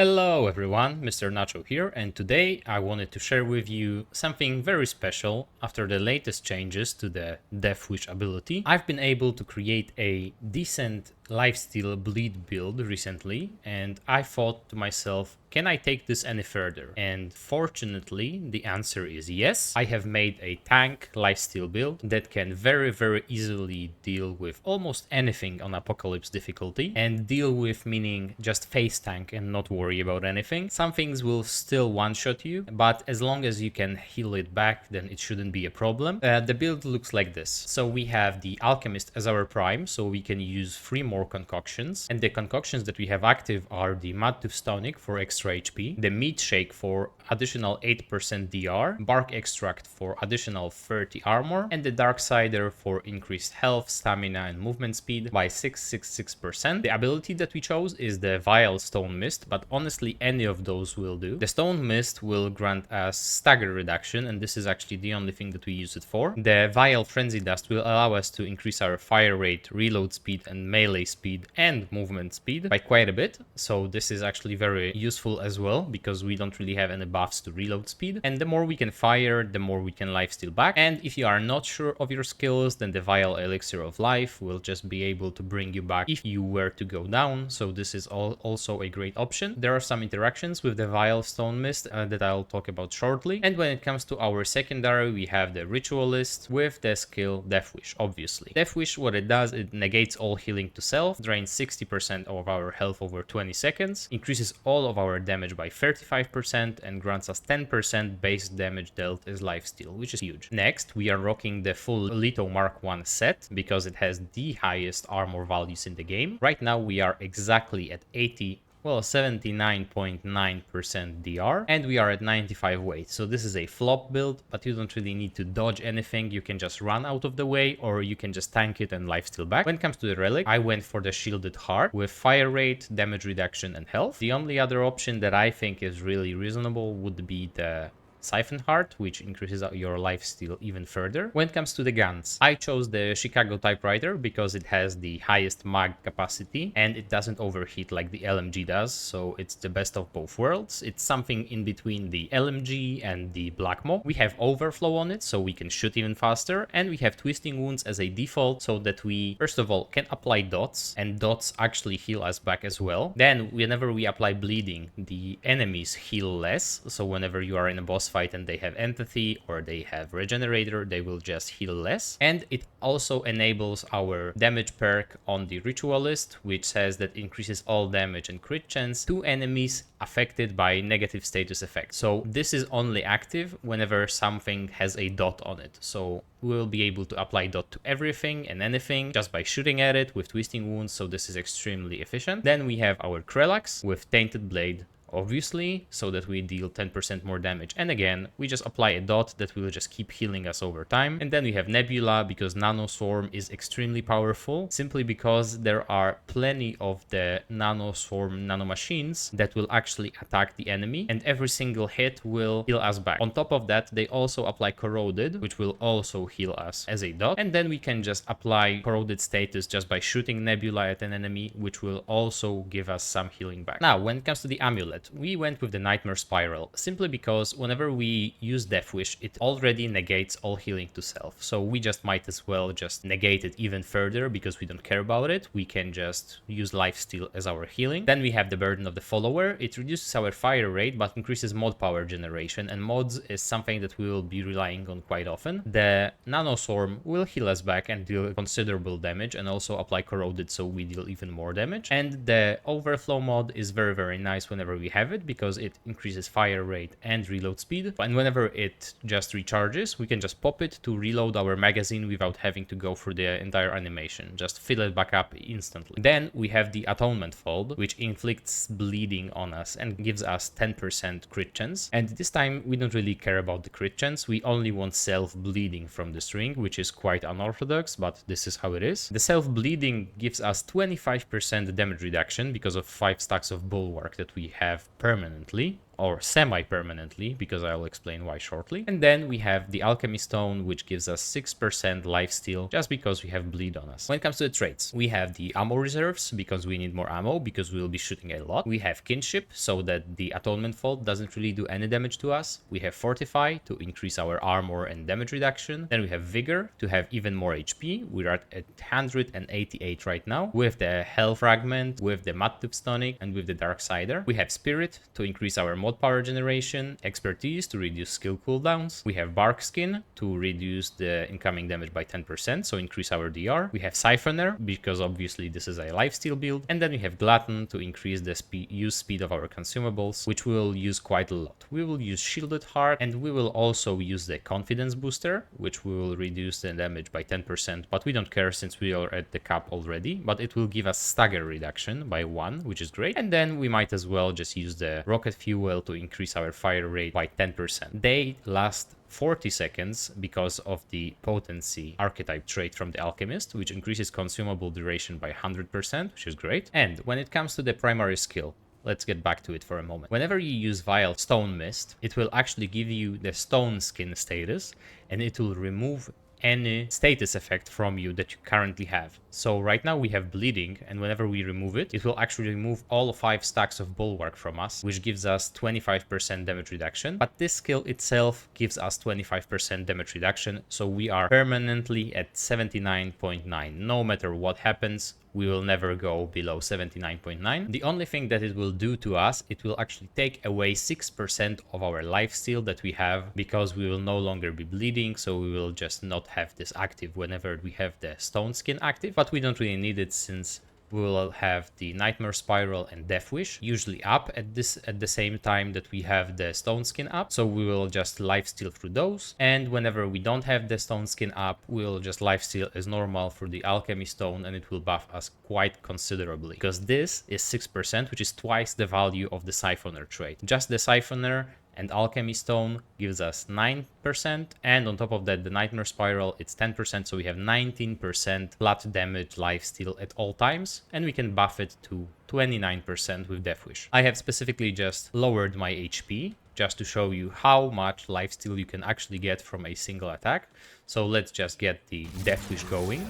Hello everyone, Mr. Nacho here, and today I wanted to share with you something very special. After the latest changes to the Deathwish ability, I've been able to create a decent lifesteal bleed build recently, and I thought to myself, can I take this any further? And fortunately, the answer is yes. I have made a tank lifesteal build that can very easily deal with almost anything on Apocalypse difficulty, and deal with meaning just face tank and not worry about anything. Some things will still one-shot you, but as long as you can heal it back, then it shouldn't be a problem. The build looks like this. So we have the Alchemist as our prime, so we can use 3 more concoctions, and the concoctions that we have active are the Madtooth Tonic for extra HP, the Meat Shake for additional 8% DR, Bark Extract for additional 30 armor, and the Dark Cider for increased health, stamina, and movement speed by 666%. The ability that we chose is the Vile Stone Mist, but honestly any of those will do. The Stone Mist will grant us stagger reduction, and this is actually the only thing that we use it for. The Vile Frenzy Dust will allow us to increase our fire rate, reload speed, and melee speed and movement speed by quite a bit, so this is actually very useful as well because we don't really have any buffs to reload speed, and the more we can fire, the more we can lifesteal back. And if you are not sure of your skills, then the Vile Elixir of Life will just be able to bring you back if you were to go down, so this is also a great option. There are some interactions with the Vile Stone Mist that I'll talk about shortly. And when it comes to our secondary, we have the Ritualist with the skill Deathwish, obviously. Deathwish, what it does, it negates all healing to self, drains 60% of our health over 20 seconds, increases all of our damage by 35%, and grants us 10% base damage dealt as lifesteal, which is huge. Next, we are rocking the full Leto Mark 1 set because it has the highest armor values in the game. Right now we are exactly at 79.9% DR, and we are at 95 weight. So this is a flop build, but you don't really need to dodge anything. You can just run out of the way, or you can just tank it and lifesteal back. When it comes to the relic, I went for the Shielded Heart with fire rate, damage reduction, and health. The only other option that I think is really reasonable would be the Siphon Heart, which increases your lifesteal even further. When it comes to the guns, I chose the Chicago Typewriter because it has the highest mag capacity and it doesn't overheat like the LMG does, so it's the best of both worlds. It's something in between the LMG and the Black Maw. We have overflow on it, so we can shoot even faster, and we have Twisting Wounds as a default, so that we, first of all, can apply dots, and dots actually heal us back as well. Then, whenever we apply bleeding, the enemies heal less, so whenever you are in a boss fight and they have empathy or they have regenerator, they will just heal less. And it also enables our damage perk on the Ritualist, which says that increases all damage and crit chance to enemies affected by negative status effects. So this is only active whenever something has a dot on it, so we'll be able to apply dot to everything and anything just by shooting at it with Twisting Wounds, so this is extremely efficient. Then we have our Krelax with Tainted Blade, obviously, so that we deal 10% more damage. And again, we just apply a dot that will just keep healing us over time. And then we have Nebula because Nano Swarm is extremely powerful, simply because there are plenty of the Nano Swarm nanomachines that will actually attack the enemy, and every single hit will heal us back. On top of that, they also apply Corroded, which will also heal us as a dot. And then we can just apply Corroded status just by shooting Nebula at an enemy, which will also give us some healing back. Now, when it comes to the Amulet, we went with the Nightmare Spiral, simply because whenever we use Deathwish, it already negates all healing to self. So we just might as well just negate it even further because we don't care about it. We can just use Lifesteal as our healing. Then we have the Burden of the Follower. It reduces our fire rate but increases mod power generation, and mods is something that we will be relying on quite often. The Nano Swarm will heal us back and deal considerable damage, and also apply Corroded so we deal even more damage. And the Overflow mod is very nice whenever we have it because it increases fire rate and reload speed, and whenever it just recharges, we can just pop it to reload our magazine without having to go through the entire animation, just fill it back up instantly. Then we have the Atonement Fold, which inflicts bleeding on us and gives us 10% crit chance, and this time we don't really care about the crit chance, we only want self-bleeding from the string, which is quite unorthodox, but this is how it is. The self-bleeding gives us 25% damage reduction because of 5 stacks of Bulwark that we have permanently. or semi-permanently, because I'll explain why shortly. And then we have the alchemy stone, which gives us 6% lifesteal, just because we have bleed on us. When it comes to the traits, we have the ammo reserves, because we need more ammo, because we will be shooting a lot. We have kinship, so that the atonement fault doesn't really do any damage to us. We have fortify to increase our armor and damage reduction. Then we have vigor to have even more HP. We're at 188 right now, with the health fragment, with the Mattup's tonic, and with the dark cider. We have spirit to increase our mod power generation, expertise to reduce skill cooldowns. We have bark skin to reduce the incoming damage by 10%, so increase our DR. We have siphoner, because obviously this is a lifesteal build. And then we have glutton to increase the use speed of our consumables, which we will use quite a lot. We will use shielded heart, and we will also use the confidence booster, which will reduce the damage by 10%, but we don't care since we are at the cap already. But it will give us stagger reduction by 1, which is great. And then we might as well just use the rocket fuel to increase our fire rate by 10%. They last 40 seconds because of the potency archetype trait from the alchemist, which increases consumable duration by 100%, which is great. And when it comes to the primary skill, let's get back to it for a moment. Whenever you use Vile Stone Mist, it will actually give you the stone skin status, and it will remove any status effect from you that you currently have. So right now we have bleeding, and whenever we remove it, it will actually remove all 5 stacks of bulwark from us, which gives us 25% damage reduction. But this skill itself gives us 25% damage reduction, so we are permanently at 79.9. No matter what happens, we will never go below 79.9. The only thing that it will do to us, it will actually take away 6% of our lifesteal that we have, because we will no longer be bleeding, so we will just not have this active whenever we have the stone skin active. But we don't really need it, since we will have the Nightmare Spiral and Deathwish usually up at the same time that we have the stone skin up, so we will just lifesteal through those. And whenever we don't have the stone skin up, we'll just lifesteal as normal for the alchemy stone, and it will buff us quite considerably, because this is 6%, which is twice the value of the siphoner trait. Just the siphoner and alchemy stone gives us 9%, and on top of that the Nightmare Spiral, it's 10%, so we have 19% flat damage lifesteal at all times, and we can buff it to 29% with Deathwish. I have specifically just lowered my HP just to show you how much lifesteal you can actually get from a single attack. So let's just get the Deathwish going,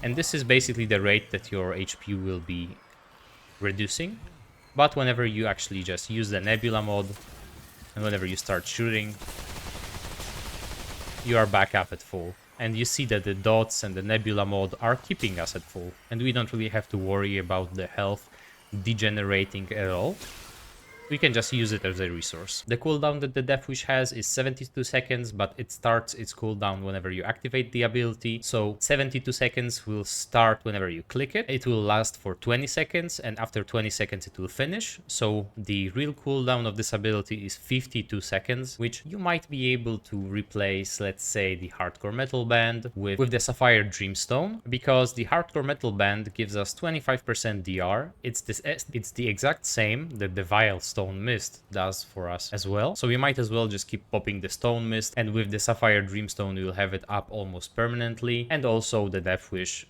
and this is basically the rate that your HP will be reducing. But whenever you actually just use the Nebula mod, and whenever you start shooting, you are back up at full. And you see that the dots and the Nebula mod are keeping us at full, and we don't really have to worry about the health degenerating at all. We can just use it as a resource. The cooldown that the Deathwish has is 72 seconds, but it starts its cooldown whenever you activate the ability. So 72 seconds will start whenever you click it. It will last for 20 seconds, and after 20 seconds it will finish. So the real cooldown of this ability is 52 seconds, which you might be able to replace, let's say, the Hardcore Metal Band with the Sapphire Dreamstone, because the Hardcore Metal Band gives us 25% DR. It's the exact same that the Vile Stone Mist does for us as well. So we might as well just keep popping the Stone Mist, and with the Sapphire Dreamstone we will have it up almost permanently, and also the Deathwish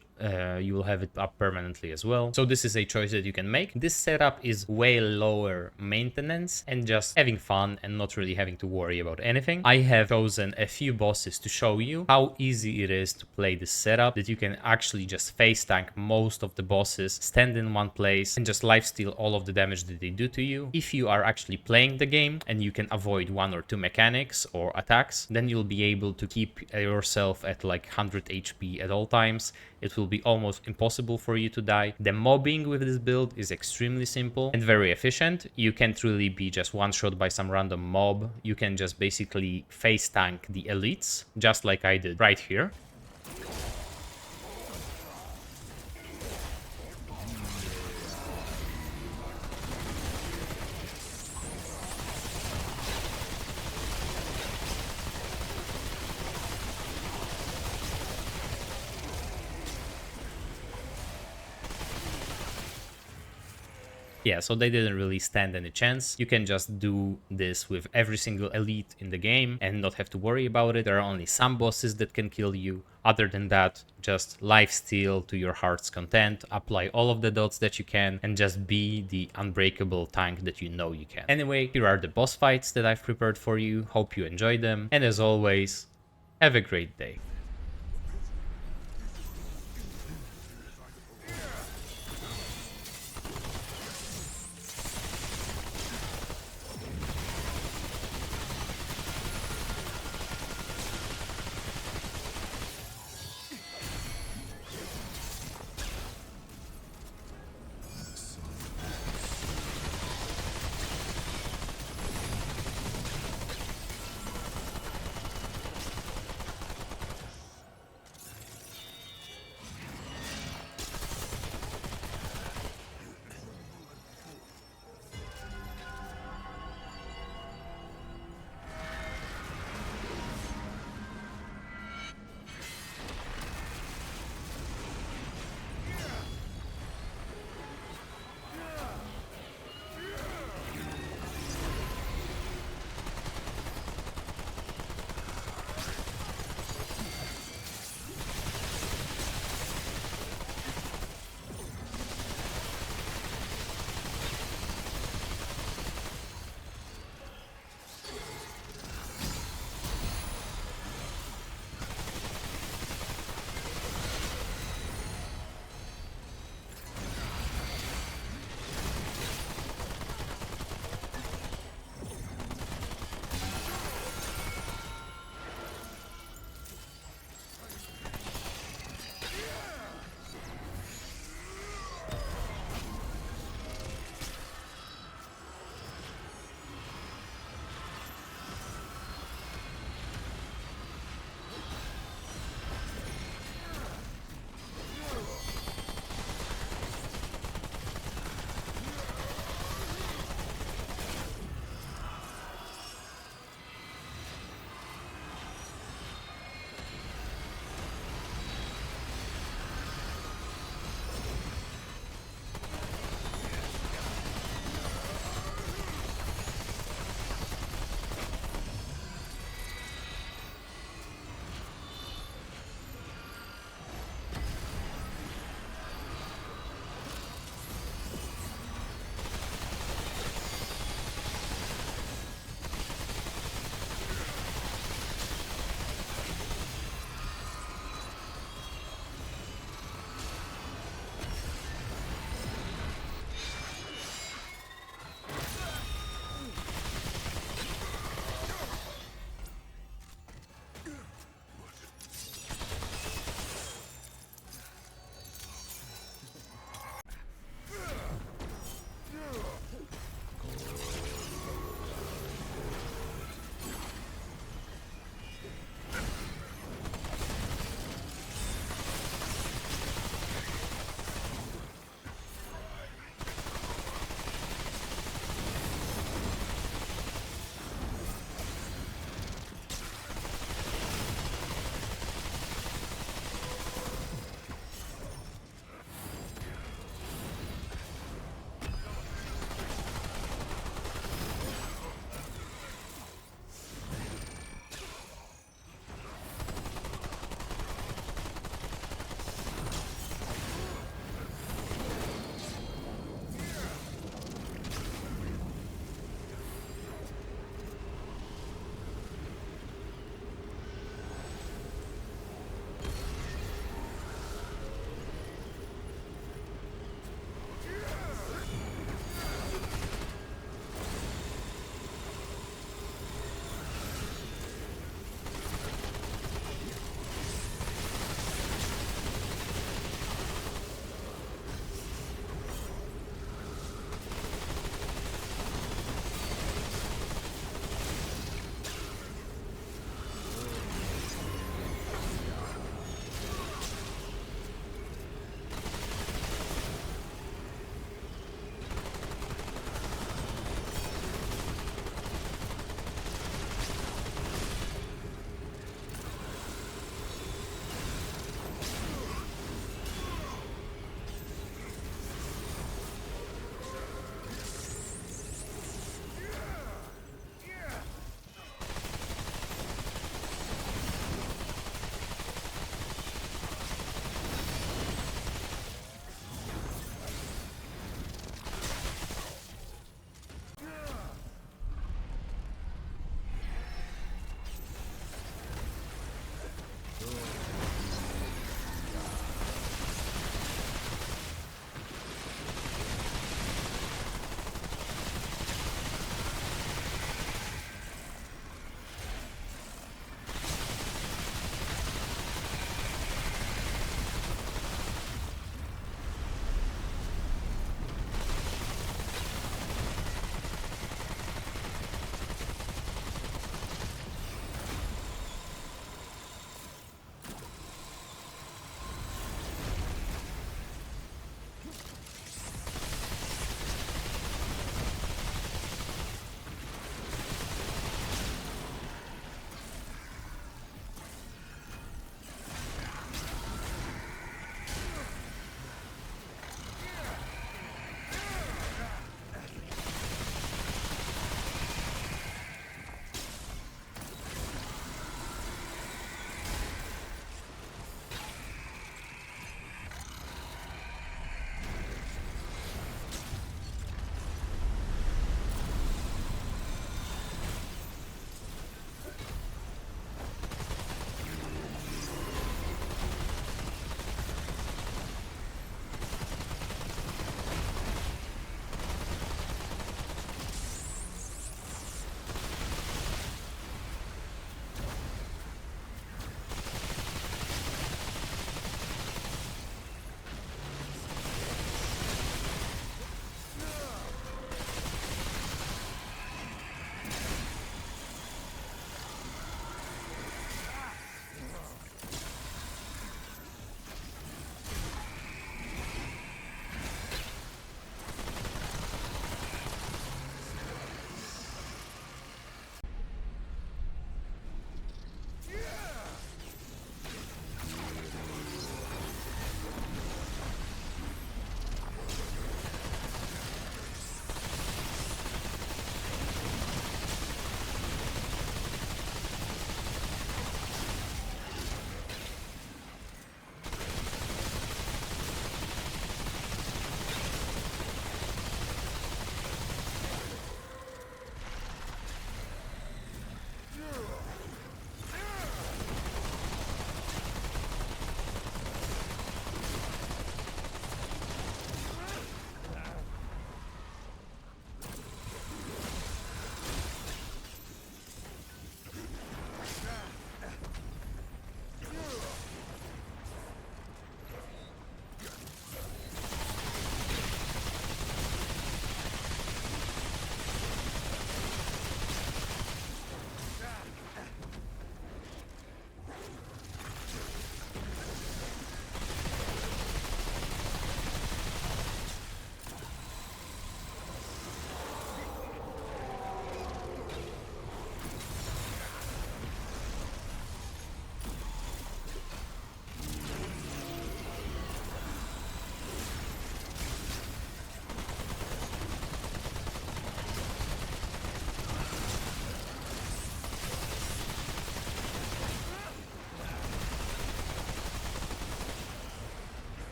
you will have it up permanently as well. So this is a choice that you can make. This setup is way lower maintenance and just having fun and not really having to worry about anything. I have chosen a few bosses to show you how easy it is to play this setup, that you can actually just face tank most of the bosses, stand in one place, and just lifesteal all of the damage that they do to you. If you are actually playing the game and you can avoid 1 or 2 mechanics or attacks, then you'll be able to keep yourself at like 100 HP at all times. It will be almost impossible for you to die. The mobbing with this build is extremely simple and very efficient. You can't really be just one-shot by some random mob. You can just basically face tank the elites, just like I did right here. Yeah, so they didn't really stand any chance. You can just do this with every single elite in the game and not have to worry about it. There are only some bosses that can kill you. Other than that, just lifesteal to your heart's content, apply all of the dots that you can, and just be the unbreakable tank that you know you can. Anyway, here are the boss fights that I've prepared for you. Hope you enjoyed them, and as always, have a great day.